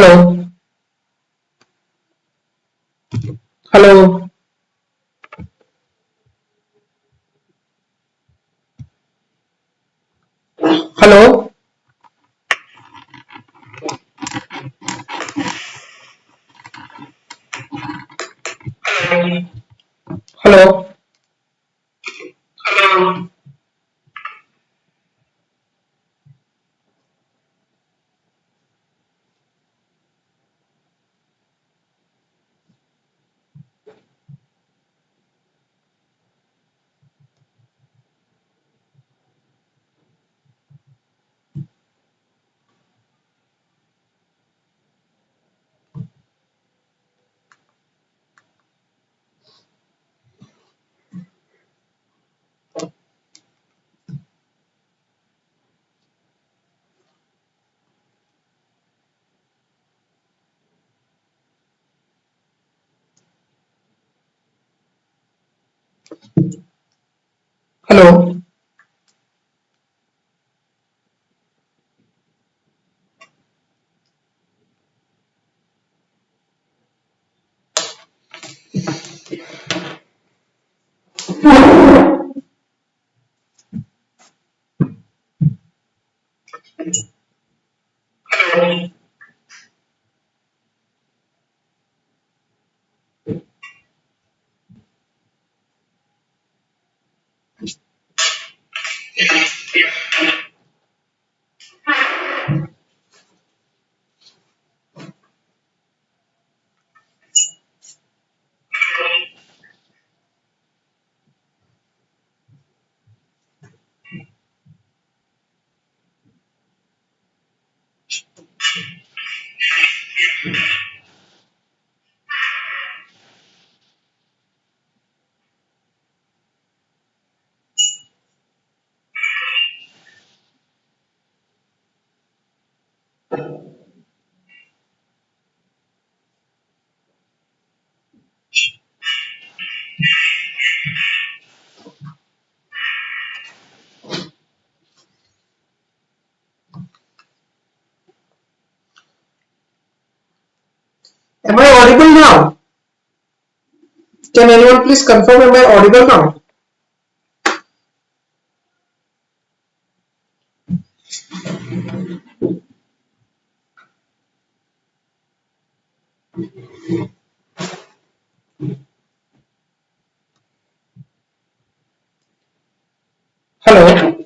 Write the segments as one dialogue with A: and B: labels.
A: Hello, hello, hello, hello. Hello. Am I audible now? Can anyone please confirm, am I audible now? Hello.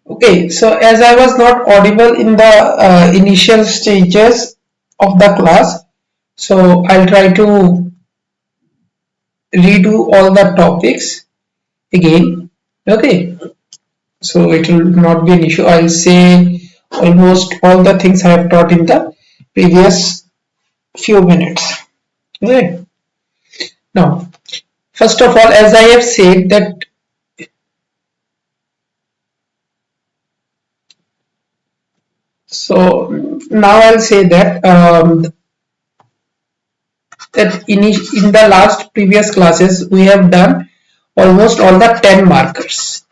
A: Okay, so as I was not audible in the initial stages of the class. So I'll try to redo all the topics again. Okay, so it will not be an issue. I'll say almost all the things I have taught in the previous few minutes. Okay. Now, first of all, as I have said that now I'll say that in the last previous classes we have done almost all the 10 markers.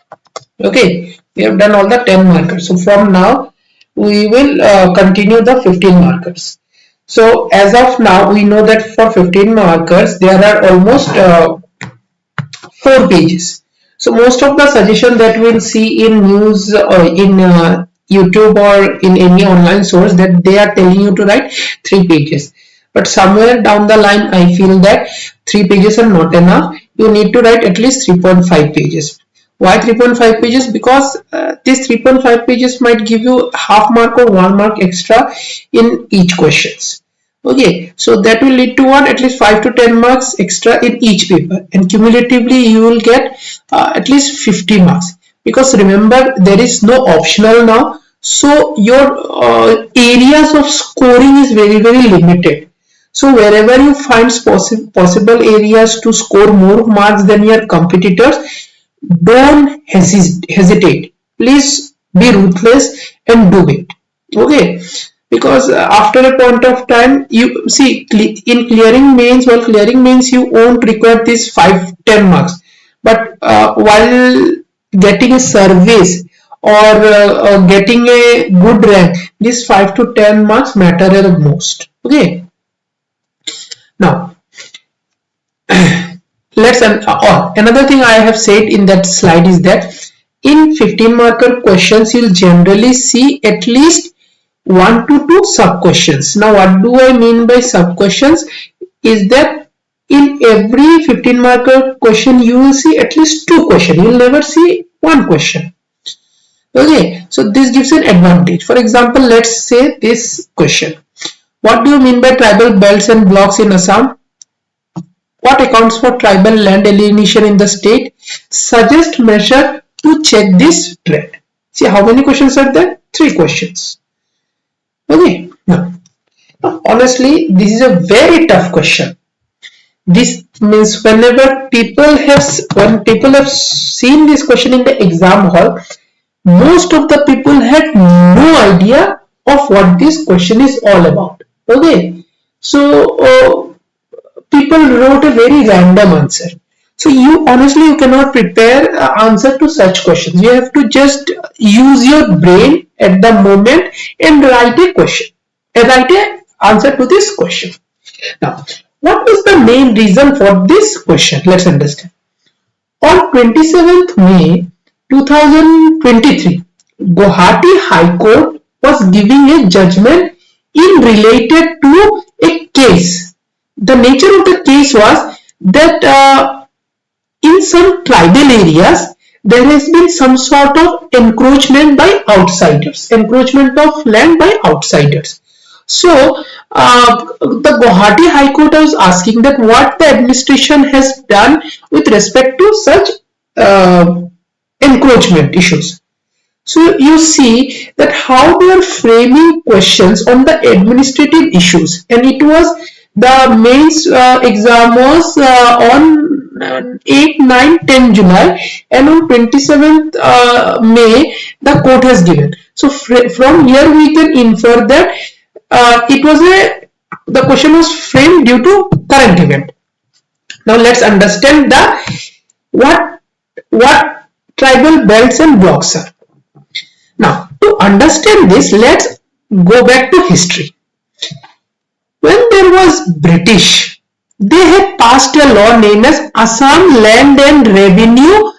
A: Okay, we have done all the 10 markers. So from now we will continue the 15 markers. So as of now we know that for 15 markers there are almost 4 pages. So most of the suggestion that we'll see in news or in YouTube or in any online source, that they are telling you to write 3 pages. But somewhere down the line I feel that 3 pages are not enough. You need to write at least 3.5 pages. Why 3.5 pages? Because this 3.5 pages might give you half mark or 1 mark extra in each questions. Okay, so that will lead to at least 5 to 10 marks extra in each paper, and cumulatively you will get at least 50 marks, because remember there is no optional now, so your areas of scoring is very limited. So wherever you find possible areas to score more marks than your competitors, don't hesitate. Please be ruthless and do it. Okay, because after a point of time, you see in clearing mains, while clearing mains you won't require these 5-10 marks, but while getting a service or getting a good rank, these 5 to 10 marks matter the most. Okay, now let's another thing I have said in that slide is that in 15 marker questions you'll generally see at least 1 to 2 sub questions. Now what do I mean by sub questions is that in every 15 marker question you will see at least 2 questions. You will never see 1 question. Okay, so this gives an advantage. For example, let's say this question: what do you mean by tribal belts and blocks in Assam? What accounts for tribal land alienation in the state? Suggest measure to check this trend. See how many questions are there? 3 questions. Okay, now honestly this is a very tough question. This means whenever people have seen this question in the exam hall, most of the people had no idea of what this question is all about. Okay, so people wrote a very random answer. So you cannot prepare an answer to such questions. You have to just use your brain at the moment and write a question, write an answer to this question. Now, what was the main reason for this question? Let's understand. On 27th May 2023, Guwahati High Court was giving a judgment in related to a case. The nature of the case was that in some tribal areas there has been some sort of encroachment by outsiders, encroachment of land by outsiders. So the Guwahati High Court was asking that what the administration has done with respect to such encroachment issues. So you see that how they are framing questions on the administrative issues, and it was the mains exam was on 8, 9, 10 July, and on 27th May the court has given. So from here we can infer that the question was framed due to current event. Now let's understand what tribal belts and blocks are. Now to understand this, let's go back to history. When there was British, they had passed a law named as Assam Land and Revenue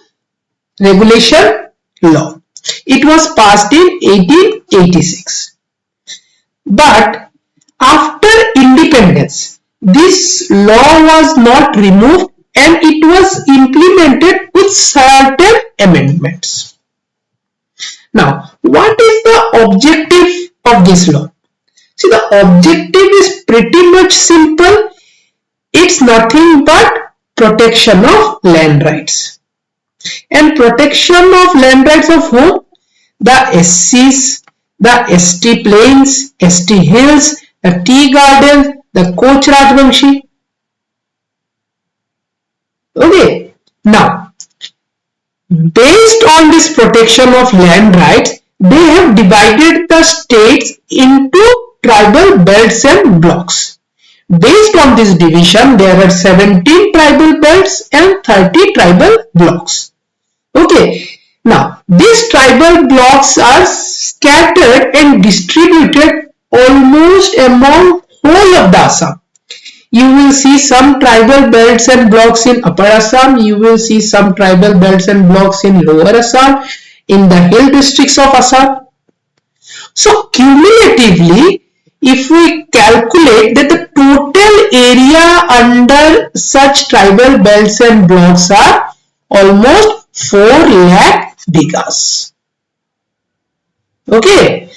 A: Regulation Law. It was passed in 1886. But after independence, this law was not removed and it was implemented with certain amendments. Now, what is the objective of this law? See, the objective is pretty much simple. It's nothing but protection of land rights. And protection of land rights of whom? The SCs, the ST plains, ST hills, the tea gardens, the Koch Rajvanshi. Okay, now based on this protection of land rights, they have divided the states into tribal belts and blocks. Based on this division, there are 17 tribal belts and 30 tribal blocks. Okay, now these tribal blocks are scattered and distributed almost among whole of the Assam. You will see some tribal belts and blocks in Upper Assam. You will see some tribal belts and blocks in Lower Assam, in the hill districts of Assam. So cumulatively, if we calculate that the total area under such tribal belts and blocks are almost 4 lakh bighas. Okay,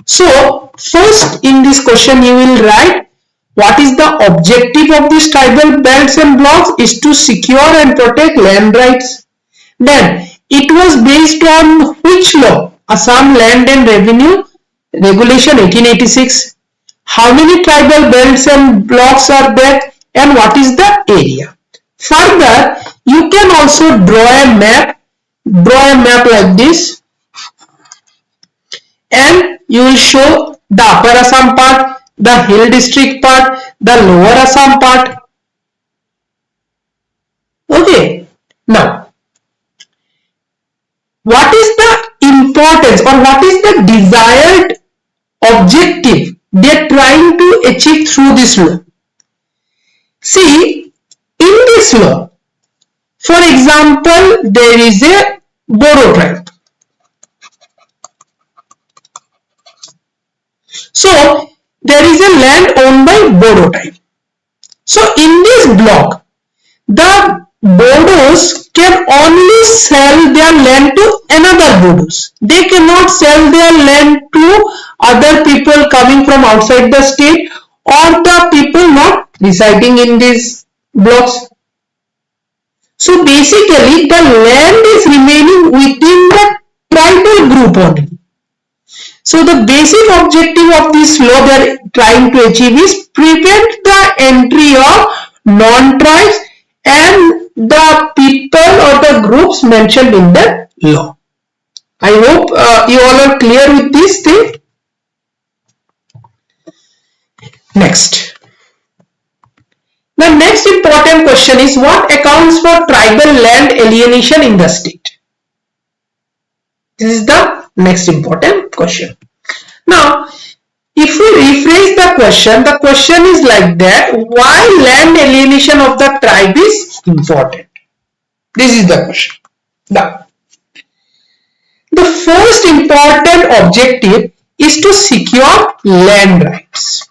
A: so first in this question you will write what is the objective of these tribal belts and blocks is to secure and protect land rights. Then it was based on which law? Assam Land and Revenue Regulation 1886. How many tribal belts and blocks are there and what is the area? Further, you can also draw a map like this, and you will show the Upper Assam part, the hill district part, the Lower Assam part. Okay, now what is the importance or what is the desired objective they are trying to achieve through this law? See, in this law, for example, there is a Bodo tribe. So there is a land owned by Bodo tribe. So in this block, the Bodos can only sell their land to another Bodos. They cannot sell their land to other people coming from outside the state or the people not residing in these blocks. So basically the land is remaining within the tribal group only. So the basic objective of this law they are trying to achieve is prevent the entry of non-tribes and the people or the groups mentioned in the law. I hope you all are clear with this thing. Next. The next important question is what accounts for tribal land alienation in the state? This is the next important question. Now, if we rephrase the question is like that, why land alienation of the tribe is important? This is the question. Now, the first important objective is to secure land rights.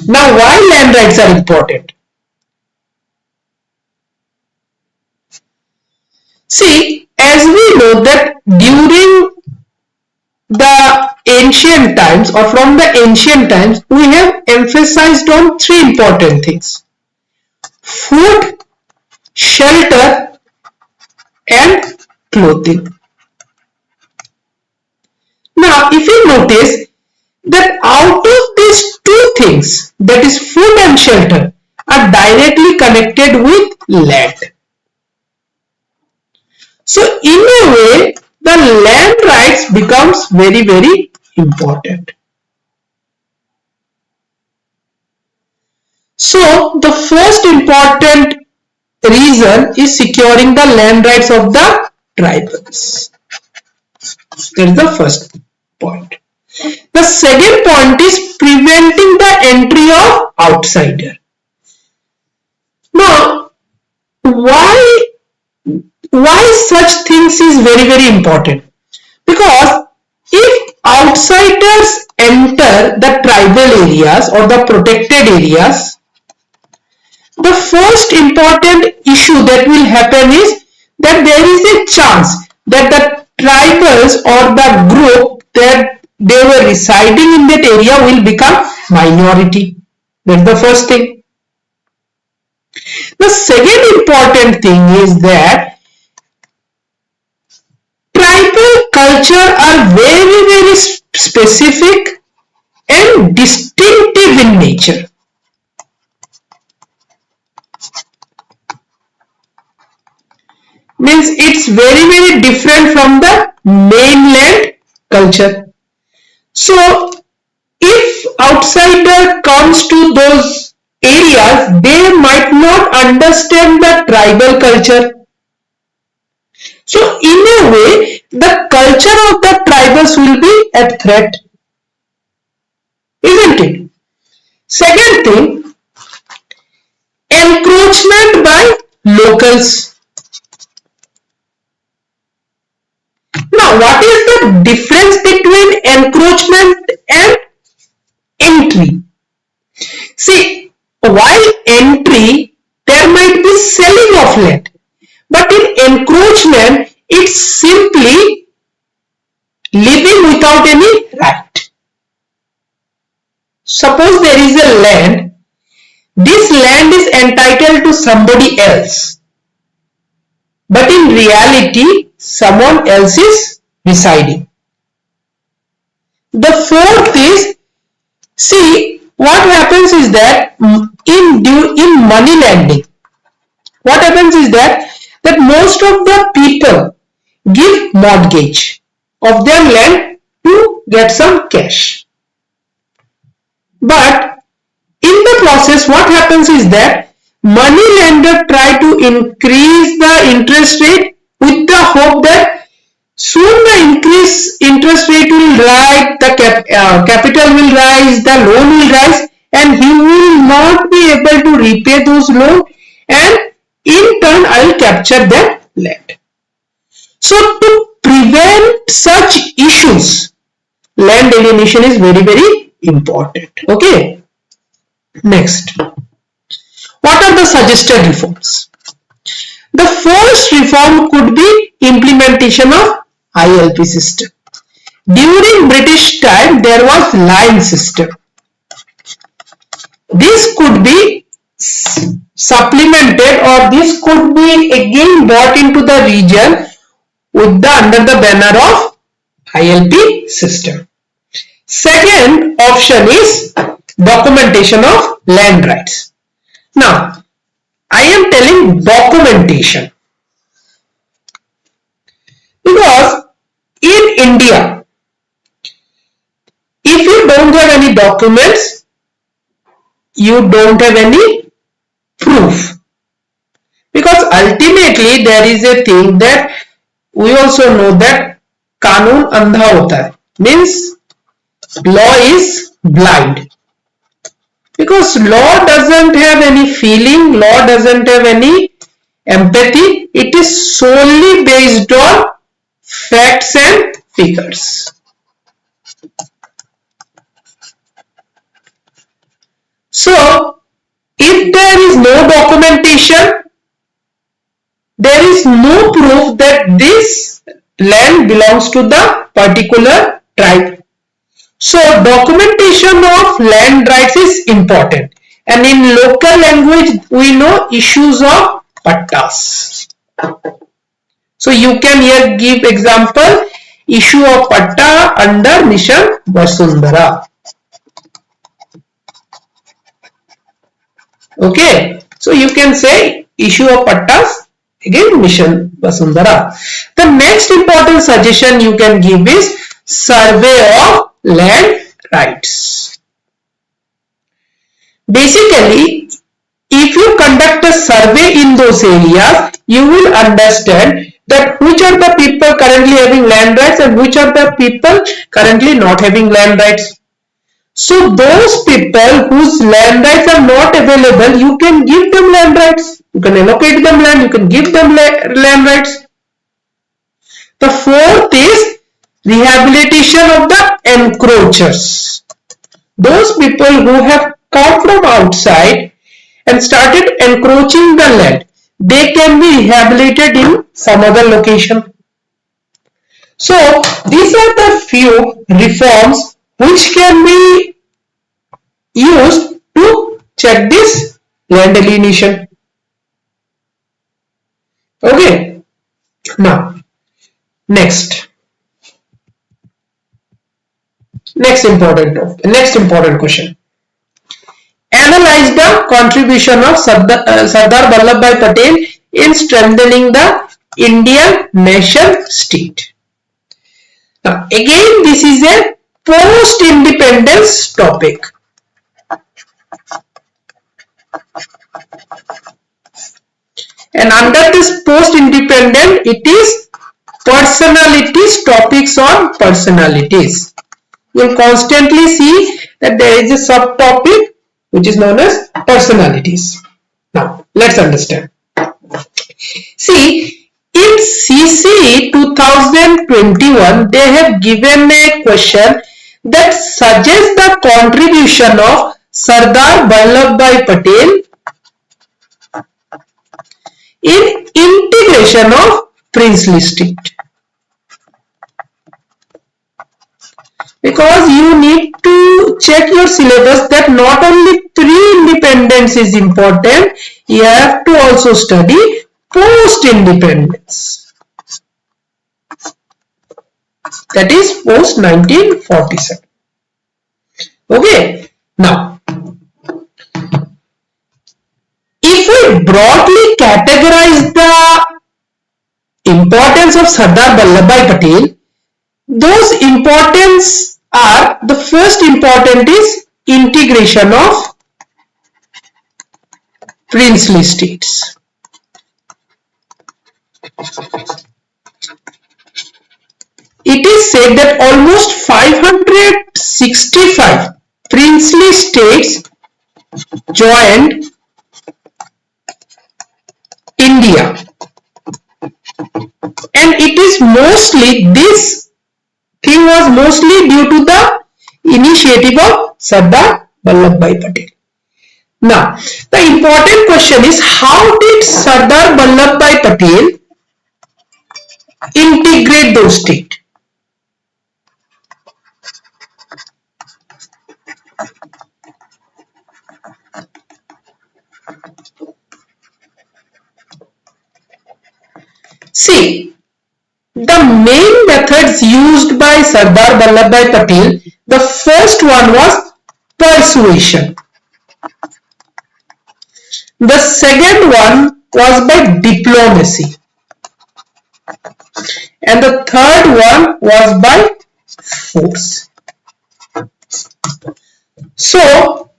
A: Now, why land rights are important? See, as we know that during the ancient times or from the ancient times, we have emphasized on 3 important things: food, shelter, and clothing. Now, if you notice that out of these 2 things, that is food and shelter, are directly connected with land. So in a way, the land rights becomes very, very important. So the first important reason is securing the land rights of the tribals. That is the first point. The second point is preventing the entry of outsider. Now, why such things is very, very important? Because if outsiders enter the tribal areas or the protected areas, the first important issue that will happen is that there is a chance that the tribals or the group that they were residing in that area will become minority. That's the first thing. The second important thing is that tribal culture are very specific and distinctive in nature. Means it's very different from the mainland culture. So if outsider comes to those areas, they might not understand the tribal culture. So in a way, the culture of the tribals will be at threat, isn't it? Second thing, encroachment by locals. Now, what is the difference between encroachment and entry? See, while entry, there might be selling of land, but in encroachment, it's simply living without any right. Suppose there is a land, this land is entitled to somebody else, but in reality, someone else is residing. The fourth is, see, what happens is that in money lending, what happens is that most of the people give mortgage of their land to get some cash. But in the process, what happens is that money lender try to increase the interest rate with the hope that soon the interest rate will rise, the capital will rise, the loan will rise, and he will not be able to repay those loans, and in turn I will capture that land. So to prevent such issues, land alienation is very important. Okay. Next, what are the suggested reforms? The first reform could be implementation of ILP system. During British time, there was line system. This could be supplemented, or this could be again brought into the region with under the banner of ILP system. Second option is documentation of land rights. Now, I am telling documentation because in India, if you don't have any documents, you don't have any proof. Because ultimately there is a thing that we also know that कानून अंधा होता है, means law is blind. Because law doesn't have any feeling, law doesn't have any empathy, it is solely based on facts and figures. So, if there is no documentation, there is no proof that this land belongs to the particular tribe. So documentation of land rights is important, and in local language we know issues of pattas. So you can here give example, issue of patta under Mission Vasundhara. Okay, so you can say issue of pattas, again Mission Vasundhara. The next important suggestion you can give is survey of land rights. Basically, if you conduct a survey in those areas, you will understand that which are the people currently having land rights and which are the people currently not having land rights. So those people whose land rights are not available, you can give them land rights. You can allocate them land, you can give them land rights. The fourth is rehabilitation of the encroachers. Those people who have come from outside and started encroaching the land, they can be rehabilitated in some other location. So these are the few reforms which can be used to check this land alienation. Okay, now next important question. Analyze the contribution of Sardar Vallabhbhai Patel in strengthening the Indian nation state. Now, again, this is a post-independence topic. And under this post-independent, it is personalities, topics on personalities. You will constantly see that there is a subtopic which is known as personalities. Now, let's understand. See, in CC 2021, they have given a question that suggests the contribution of Sardar Vallabhbhai Patel in integration of princely state. Because you need to check your syllabus that not only pre-independence is important, you have to also study post-independence. That is post 1947. Okay, now if we broadly categorize the importance of Sardar Vallabhbhai Patel, those importance are, the first important is integration of princely states. It is said that almost 565 princely states joined India, and it is mostly, this thing was mostly due to the initiative of Sardar Vallabhbhai Patel. Now, the important question is, how did Sardar Vallabhbhai Patel integrate those states? See, the main methods used by Sardar Vallabhbhai Patel, the first one was persuasion. The second one was by diplomacy. And the third one was by force. So,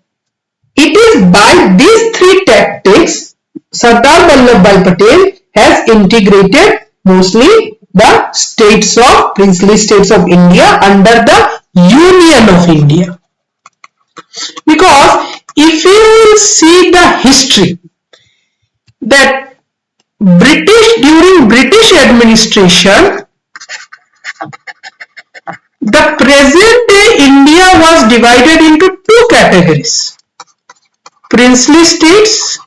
A: it is by these three tactics Sardar Vallabhbhai Patel has integrated mostly the states of, princely states of India under the Union of India. Because if you will see the history, that during British administration, the present day India was divided into two categories: princely states,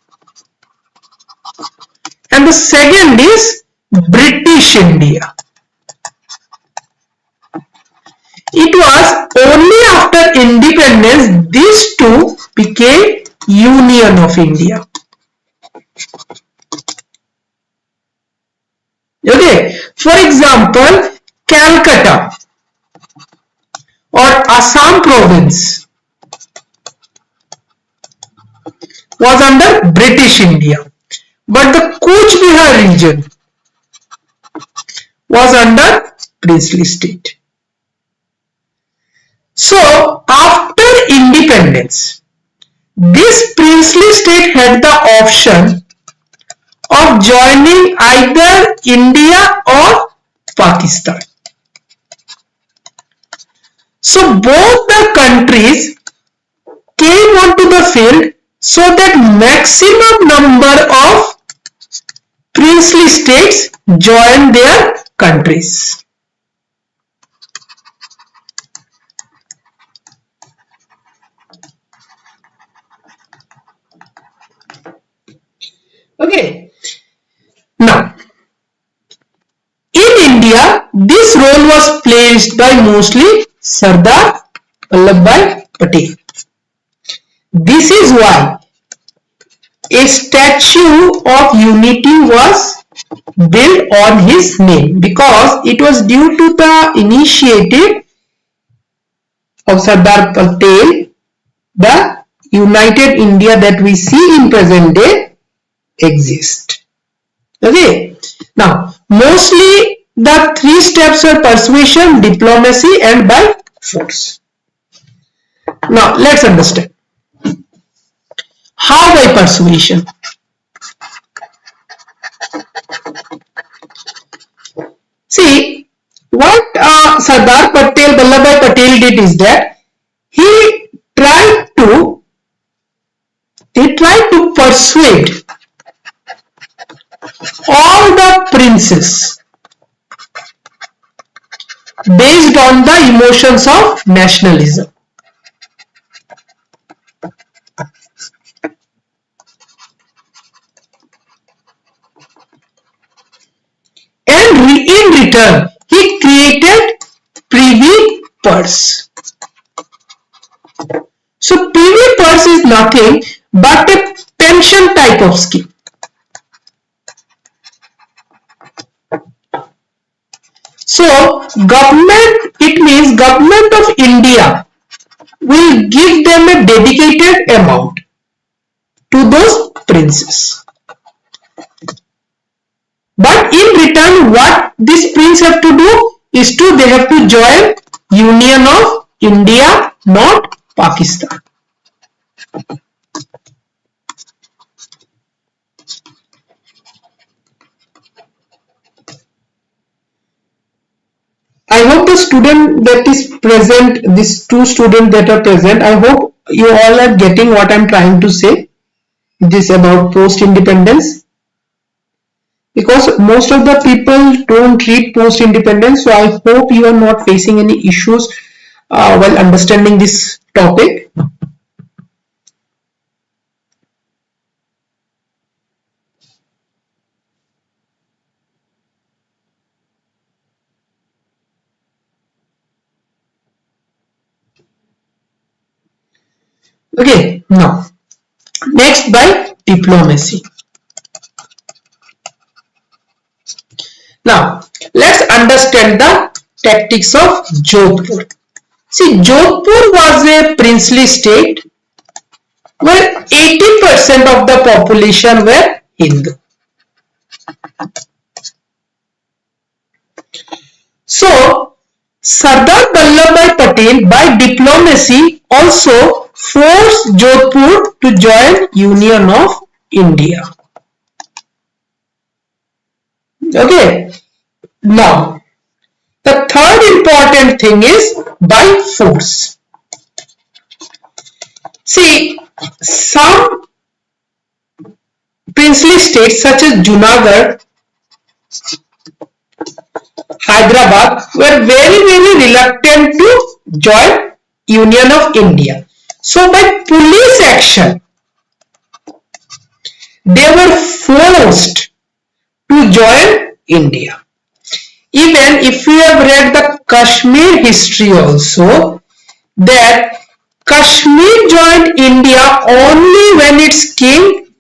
A: and the second is British India. It was only after independence these two became Union of India. Okay, for example, Calcutta or Assam province was under British India, but the Cooch Behar region was under princely state. So, after independence, this princely state had the option of joining either India or Pakistan. So, both the countries came onto the field so that maximum number of princely states joined their countries. Okay. Now, in India, this role was played by mostly Sardar Vallabhbhai Patel. This is why a statue of unity was built on his name, because it was due to the initiative of Sardar Patel, the united India that we see in present day exists. Okay. Now, mostly the three steps were persuasion, diplomacy, and by force. Now, let's understand. How by persuasion? See, what Sardar Patel, Vallabhbhai Patel did is that he tried to persuade all the princes based on the emotions of nationalism. And in return, he created privy purse. So privy purse is nothing but a pension type of scheme. So government, it means government of India will give them a dedicated amount to those princes. But in return, what this prince have to do is they have to join Union of India, not Pakistan. I hope the student that is present, these two students that are present, I hope you all are getting what I am trying to say. This about post-independence. Because most of the people don't read post-independence, so I hope you are not facing any issues while understanding this topic. Okay, now next by diplomacy. Now let's understand the tactics of Jodhpur. See, Jodhpur was a princely state where 80% of the population were Hindu. So Sardar Vallabhbhai Patel by diplomacy also forced Jodhpur to join Union of India. Okay. Now, the third important thing is by force. See, some princely states such as Junagadh, Hyderabad were very reluctant to join Union of India. So by police action, they were forced to join India. Even if you have read the Kashmir history also, that Kashmir joined India only when its king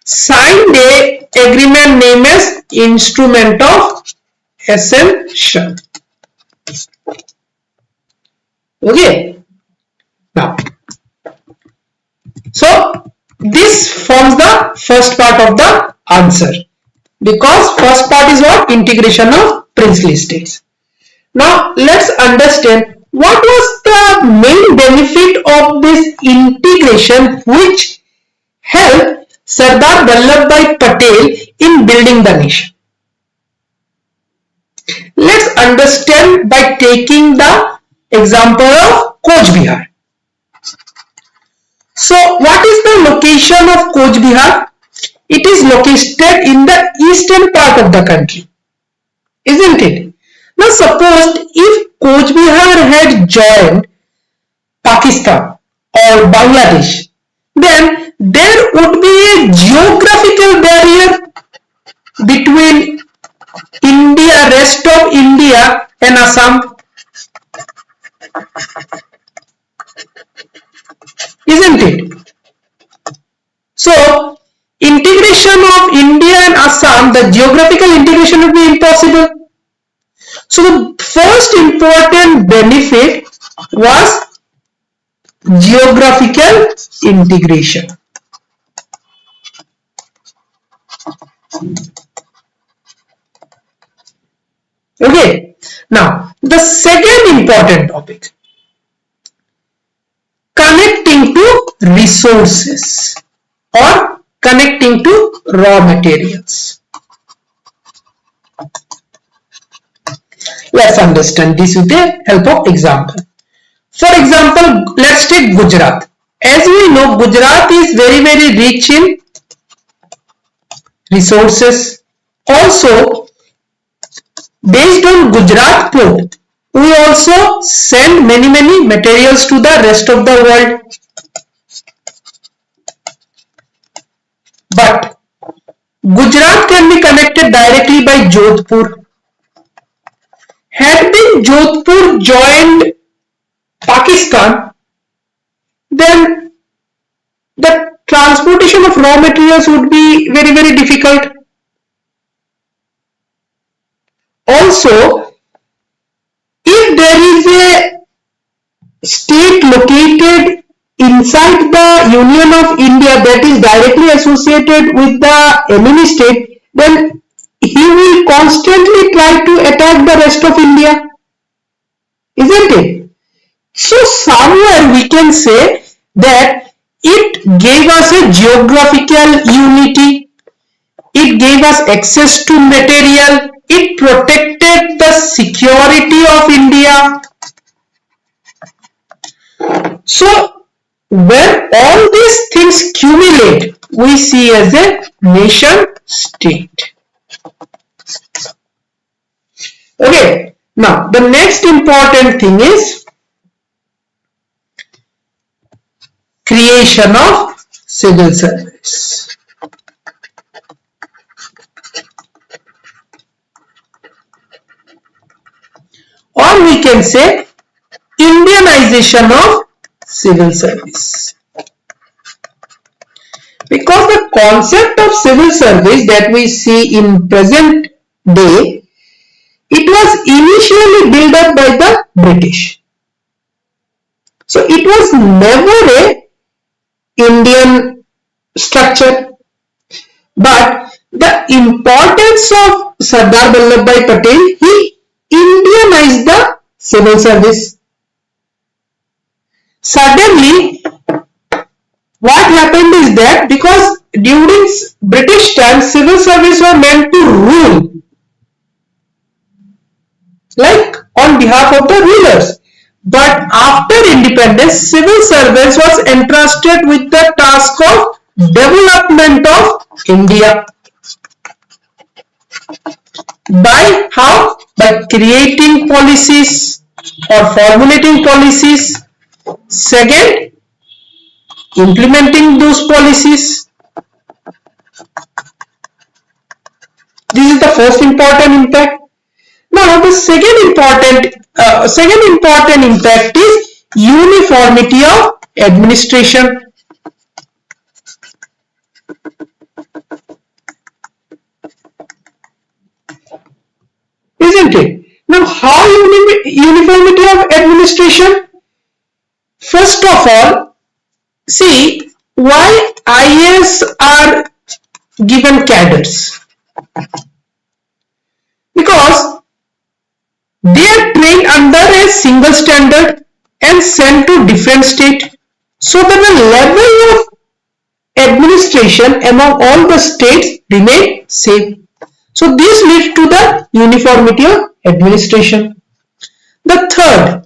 A: signed a agreement named as Instrument of Ascension. Okay. Now, so this forms the first part of the answer, because first part is what? Integration of princely states. Now let's understand what was the main benefit of this integration which helped Sardar Vallabhbhai Patel in building the nation. Let's understand by taking the example of Coach Bihar. So what is the location of Coach Bihar? It is located in the eastern part of the country, isn't it? Now suppose if Coach Bihar had joined Pakistan or Bangladesh, then there would be a geographical barrier between India, rest of India and Assam, isn't it? So integration of India and Assam, the geographical integration would be impossible. So the first important benefit was geographical integration. Okay, now the second important topic, connecting to resources or connecting to raw materials. Let's understand this with the help of example. For example, let's take Gujarat. As we know, Gujarat is very rich in resources. Also, based on Gujarat port, we also send many materials to the rest of the world. But Gujarat can be connected directly by Jodhpur. Had been Jodhpur joined Pakistan, then the transportation of raw materials would be very difficult. Also, if there is a state located inside the Union of India that is directly associated with the enemy state, then he will constantly try to attack the rest of India, isn't it? So somewhere we can say that it gave us a geographical unity, it gave us access to material, it protected the security of India. So when all these things accumulate, we see as a nation state. Okay, now the next important thing is creation of civil service. Or we can say Indianization of civil service. Because the concept of civil service that we see in present day, it was initially built up by the British. So it was never a Indian structure. But the importance of Sardar Vallabhbhai Patel, he Indianized the civil service. Suddenly, what happened is that because during British time, civil service were meant to rule, like on behalf of the rulers. But after independence, civil service was entrusted with the task of development of India. By how? By creating policies or formulating policies. Second, implementing those policies. This is the first important impact. Now the second important impact is uniformity of administration. Isn't it? Now how uniformity of administration? First of all, see why IAS are given cadres. Because they are trained under a single standard and sent to different state. So that the level of administration among all the states remain same. So this leads to the uniformity of administration. The third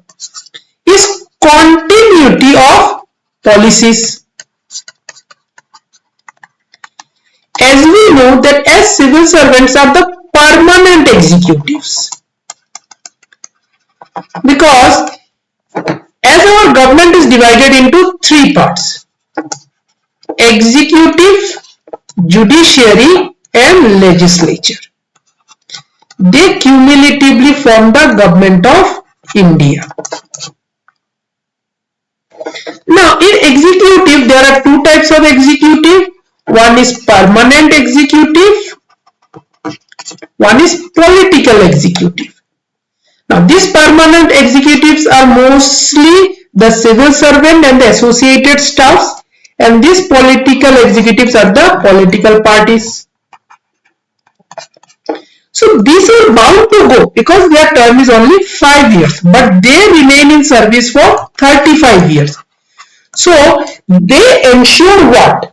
A: is continuity of policies. As we know that as civil servants are the permanent executives, because as our government is divided into three parts: executive, judiciary and legislature. they cumulatively formed the government of India. Now in executive there are two types of executive. One is permanent executive, one is political executive. Now these permanent executives are mostly the civil servant and the associated staffs, and these political executives are the political parties. So these are bound to go because their term is only 5 years, but they remain in service for 35 years. So they ensure what?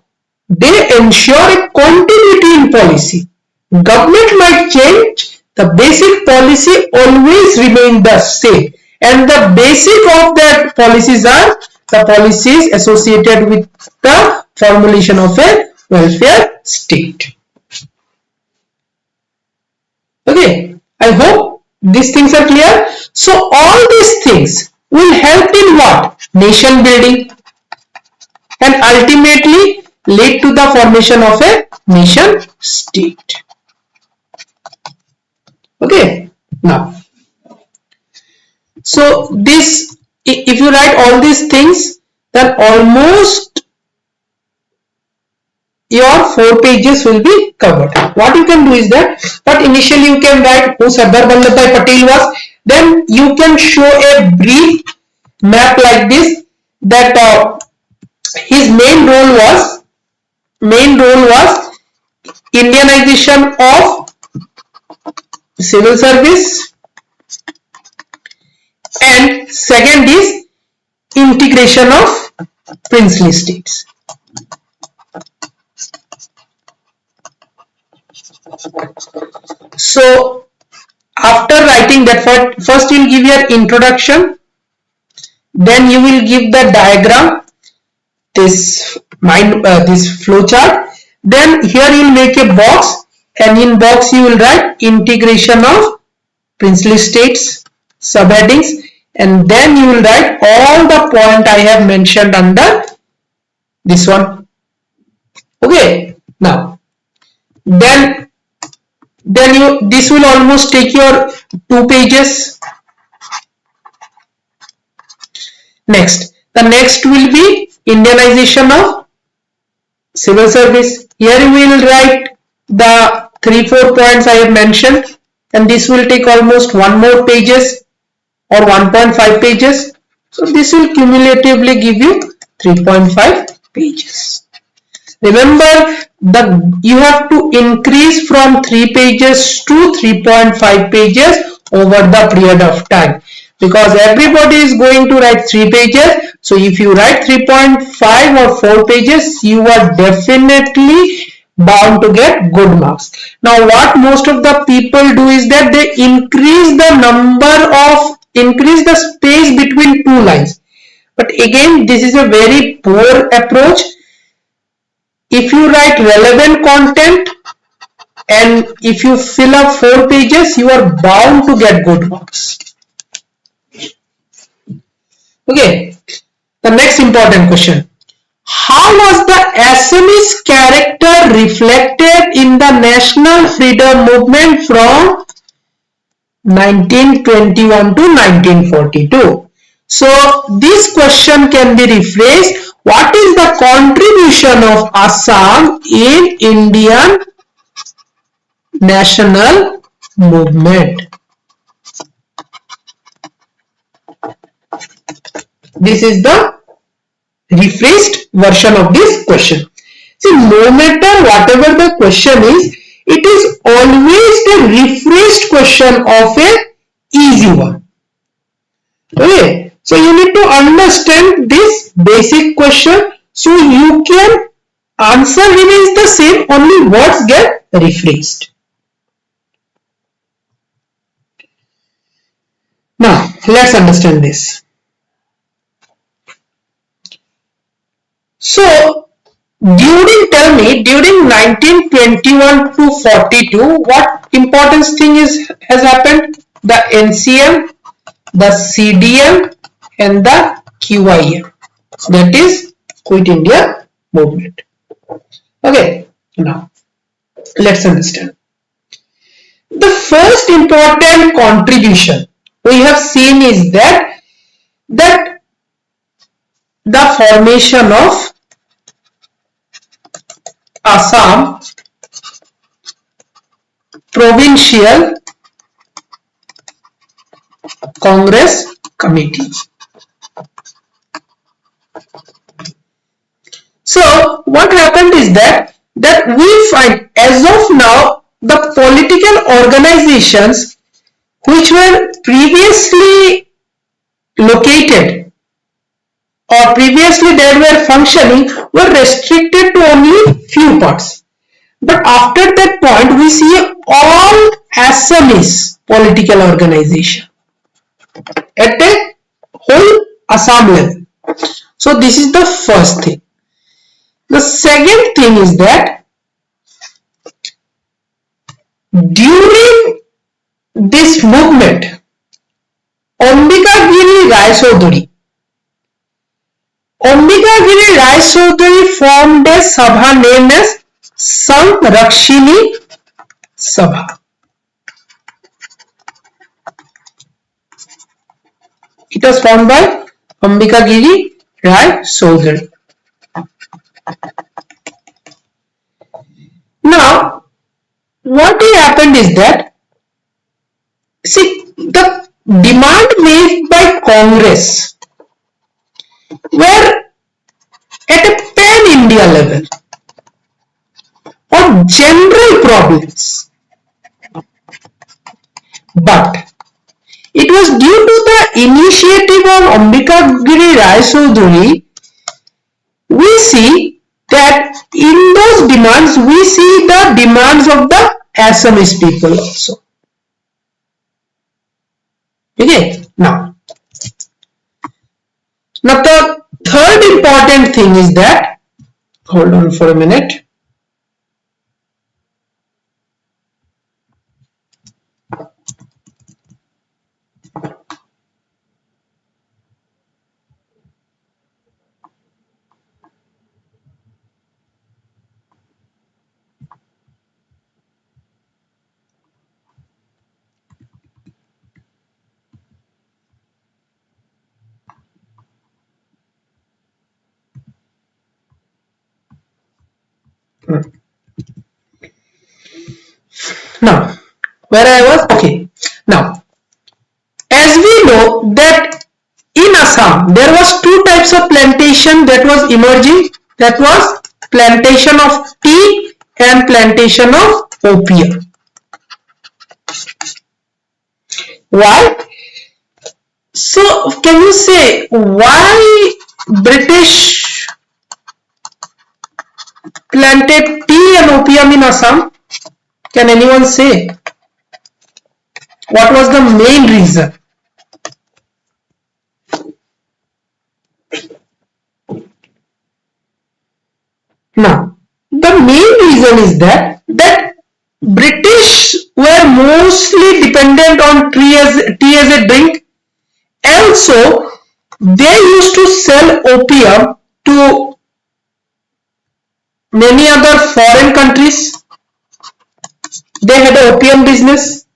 A: They ensure a continuity in policy. Government might change, the basic policy always remain the same, and the basic of that policies are the policies associated with the formulation of a welfare state. Okay, I hope these things are clear. So all these things will help in what? Nation building, and ultimately lead to the formation of a nation state. Okay, now so this, if you write all these things, then almost your 4 pages will be covered. What you can do is that, but initially you can write who Sardar Vallabhbhai Patel was, then you can show a brief map like this, that his main role was Indianization of civil service, and second is integration of princely states. So after writing that, first you will give your introduction, then you will give the diagram, this flow chart, then here you will make a box, and in box you will write integration of princely states, subheadings, and then you will write all the point I have mentioned under this one. Okay, now then this will almost take your 2 pages. Next, the next will be Indianization of civil service. Here we will write the 3-4 points I have mentioned, and this will take almost 1 more pages or 1.5 pages. So this will cumulatively give you 3.5 pages. Remember, you have to increase from 3 pages to 3.5 pages over the period of time, because everybody is going to write 3 pages. So if you write 3.5 or 4 pages, you are definitely bound to get good marks. Now what most of the people do is that they increase the space between 2 lines. But again, this is a very poor approach. If you write relevant content and if you fill up 4 pages, you are bound to get good marks. Okay, the next important question. How was the Assamese character reflected in the national freedom movement from 1921 to 1942? So this question can be rephrased. What is the contribution of Assam in Indian national movement? This is the rephrased version of this question. See, no matter whatever the question is, it is always the rephrased question of a easy one. Okay, so you need to understand this basic question, so you can answer remains the same, only words get rephrased. Now let's understand this. So during 1921 to 42, what important thing has happened? The NCM, the CDM and the QIM, that is Quit India Movement. Okay, now let's understand. The first important contribution we have seen is that the formation of Assam Provincial Congress Committee. So what happened is that we find as of now the political organizations which were previously located or previously they were functioning were restricted to only few parts. But after that point we see all Assamese political organization at the whole Assam level. So this is the first thing. The second thing is that during this movement, Ambikagiri Rai Chaudhary formed a Sabha named as Samrakshini Sabha. It was formed by Ambikagiri Rai Chaudhary. Now, what happened is that, see, the demand made by Congress were at a pan-India level on general problems. But it was due to the initiative of Ambikagiri Rai Chaudhary, we see that in those demands, we see the demands of the Assamese people also. Okay, now the third important thing is that, hold on for a minute. Now, where I was, okay. Now, as we know that in Assam there was two types of plantation that was emerging. That was plantation of tea and plantation of opium. Why? So, can you say why British planted tea and opium in Assam? Can anyone say? What was the main reason? Now, the main reason is that British were mostly dependent on tea as a drink. Also, they used to sell opium to many other foreign countries. They had an opium business.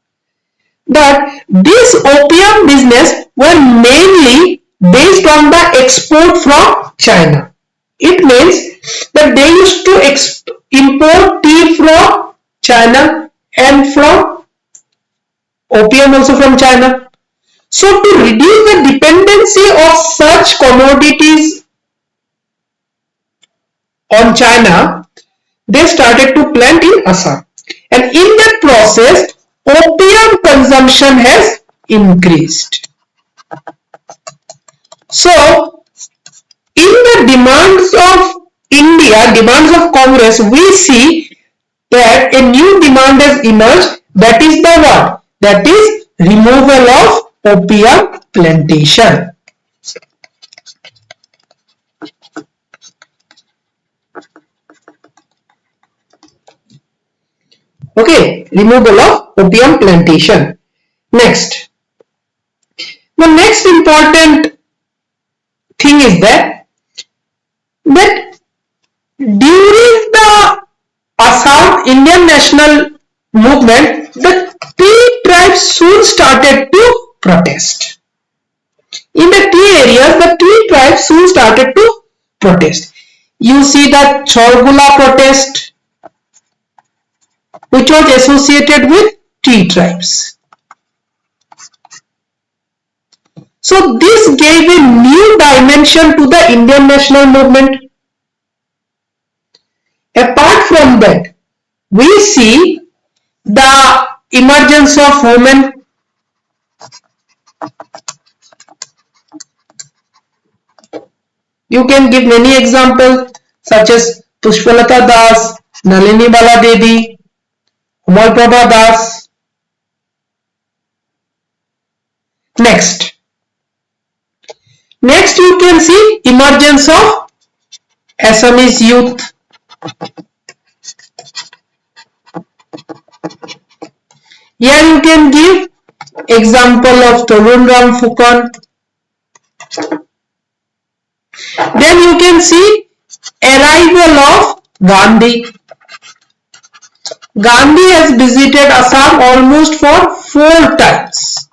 A: But this opium business were mainly based on the export from China. It means that they used to import tea from China and from opium also from China. So to reduce the dependency of such commodities on China, they started to plant in Assam. And in that process, opium consumption has increased. So, in the demands of India, demands of Congress, we see that a new demand has emerged. That is the what? That is removal of opium plantation. Okay, removal of opium plantation. Next, the next important thing is that during the Assam Indian national movement, the tribes soon started to protest. In the tea areas, the tea tribes soon started to protest. You see the Chorgula protest, which was associated with tea tribes. So this gave a new dimension to the Indian national movement. Apart from that, we see the emergence of women. You can give many examples such as Pushpalata Das, Nalini Bala Devi, Umal Prabha Das. Next you can see emergence of Assamese youth. Here you can give example of Tarun Ram Fukan. Then you can see arrival of Gandhi. Gandhi has visited Assam almost for 4 times.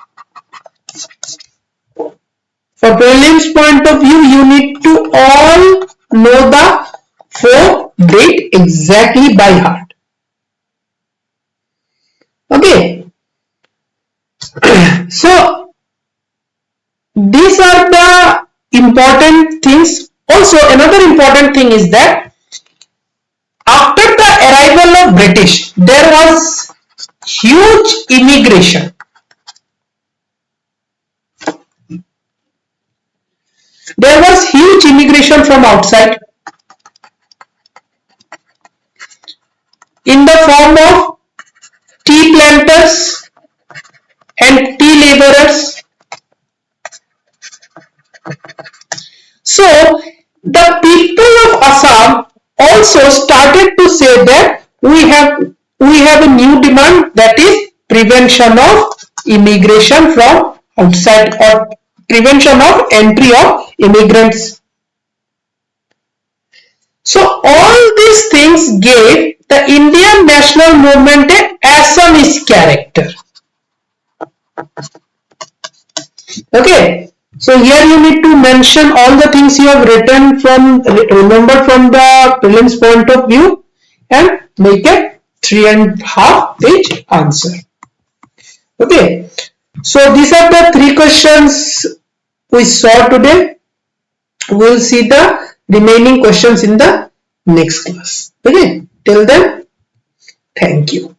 A: For prelims point of view, you need to all know the 4 date exactly by heart. Okay. So these are the important things. Also, another important thing is that after the arrival of British, there was huge immigration. There was huge immigration from outside in the form of tea planters and tea laborers. So the people of Assam also started to say that we have a new demand, that is prevention of immigration from outside or prevention of entry of immigrants. So all these things gave the Indian national movement an Assamese character. Okay. So here you need to mention all the things you have remembered from the prelims point of view and make a 3.5 page answer. Okay. So these are the 3 questions we saw today. We will see the remaining questions in the next class. Okay. Till then, thank you.